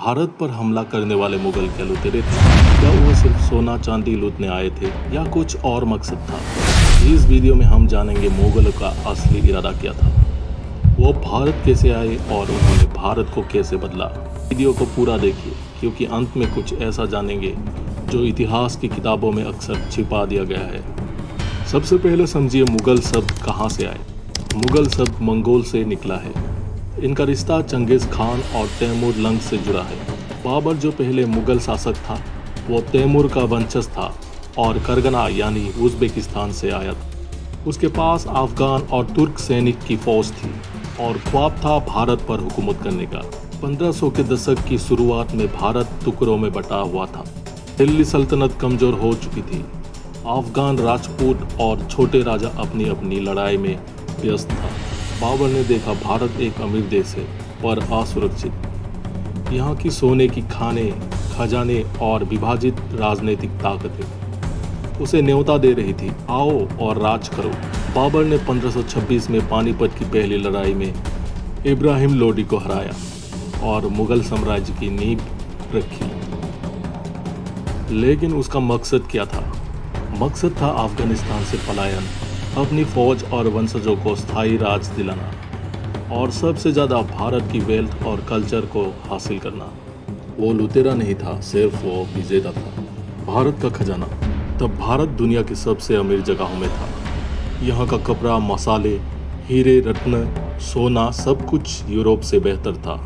भारत पर हमला करने वाले मुगल क्या लुटेरे थे? क्या वो सिर्फ सोना चांदी लूटने आए थे या कुछ और मकसद था? इस वीडियो में हम जानेंगे मुगलों का असली इरादा क्या था, वो भारत कैसे आए और उन्होंने भारत को कैसे बदला। वीडियो को पूरा देखिए क्योंकि अंत में कुछ ऐसा जानेंगे जो इतिहास की किताबों में अक्सर छिपा दिया गया है। सबसे पहले समझिए मुगल शब्द कहाँ से आए। मुगल शब्द मंगोल से निकला है। इनका रिश्ता चंगेज खान और तैमूर लंग से जुड़ा है। बाबर जो पहले मुगल शासक था वो तैमूर का वंशज था और करगना यानी उज़्बेकिस्तान से आया था। उसके पास अफगान और तुर्क सैनिक की फौज थी और ख्वाब था भारत पर हुकूमत करने का। 1500 के दशक की शुरुआत में भारत टुकड़ों में बटा हुआ था। दिल्ली सल्तनत कमजोर हो चुकी थी। अफगान राजपूत और छोटे राजा अपनी अपनी लड़ाई में व्यस्त था। बाबर ने देखा भारत एक अमीर देश है पर असुरक्षित। यहाँ की सोने की खाने खजाने और विभाजित राजनीतिक ताकतें उसे न्योता दे रही थी, आओ और राज करो। बाबर ने 1526 में पानीपत की पहली लड़ाई में इब्राहिम लोदी को हराया और मुगल साम्राज्य की नींव रखी। लेकिन उसका मकसद क्या था? मकसद था अफगानिस्तान से पलायन, अपनी फौज और वंशजों को स्थायी राज दिलाना और सबसे ज़्यादा भारत की वेल्थ और कल्चर को हासिल करना। वो लुटेरा नहीं था, सिर्फ वो विजेता था। भारत का खजाना। तब भारत दुनिया की सबसे अमीर जगहों में था। यहाँ का कपड़ा, मसाले, हीरे रत्न, सोना सब कुछ यूरोप से बेहतर था।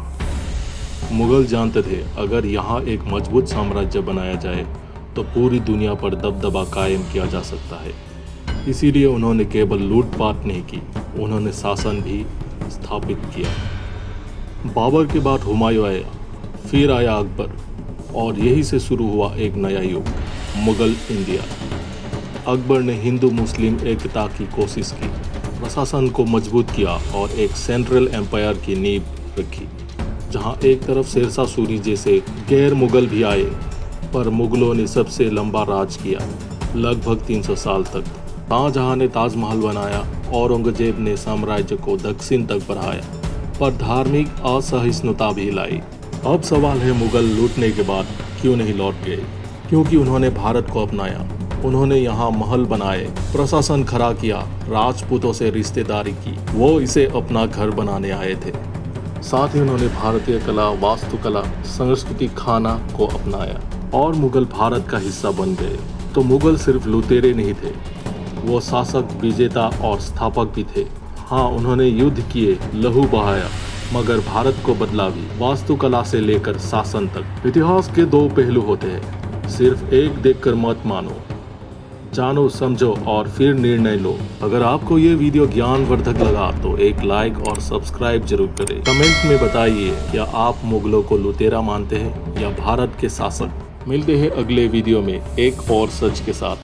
मुगल जानते थे अगर यहाँ एक मजबूत साम्राज्य बनाया जाए तो पूरी दुनिया पर दबदबा कायम किया जा सकता है। इसीलिए उन्होंने केवल लूटपाट नहीं की, उन्होंने शासन भी स्थापित किया। बाबर के बाद हुमायूं आया, फिर आया अकबर और यही से शुरू हुआ एक नया युग, मुगल इंडिया। अकबर ने हिंदू मुस्लिम एकता की कोशिश की, प्रशासन को मजबूत किया और एक सेंट्रल एम्पायर की नींव रखी, जहां एक तरफ शेरशाह सूरी जैसे गैर मुगल भी आए, पर मुगलों ने सबसे लंबा राज किया, लगभग 300 साल तक। शाहजहां ने ताजमहल बनाया, औरंगजेब ने साम्राज्य को दक्षिण तक बढ़ाया, पर धार्मिक असहिष्णुता भी लाई। अब सवाल है मुगल लूटने के बाद क्यों नहीं लौट गए? क्योंकि उन्होंने भारत को अपनाया। उन्होंने यहाँ महल बनाए, प्रशासन खड़ा किया, राजपूतों से रिश्तेदारी की। वो इसे अपना घर बनाने आए थे। साथ ही उन्होंने भारतीय कला, वास्तुकला, संस्कृति, खाना को अपनाया और मुगल भारत का हिस्सा बन गए। तो मुगल सिर्फ लुटेरे नहीं थे, वो शासक, विजेता और स्थापक भी थे। हाँ, उन्होंने युद्ध किए, लहू बहाया, मगर भारत को बदला भी, वास्तुकला से लेकर शासन तक। इतिहास के दो पहलू होते हैं, सिर्फ एक देखकर मत मानो, जानो, समझो और फिर निर्णय लो। अगर आपको ये वीडियो ज्ञानवर्धक लगा तो एक लाइक और सब्सक्राइब जरूर करें। कमेंट में बताइए क्या आप मुगलों को लुटेरा मानते हैं या भारत के शासक। मिलते हैं अगले वीडियो में एक और सच के साथ।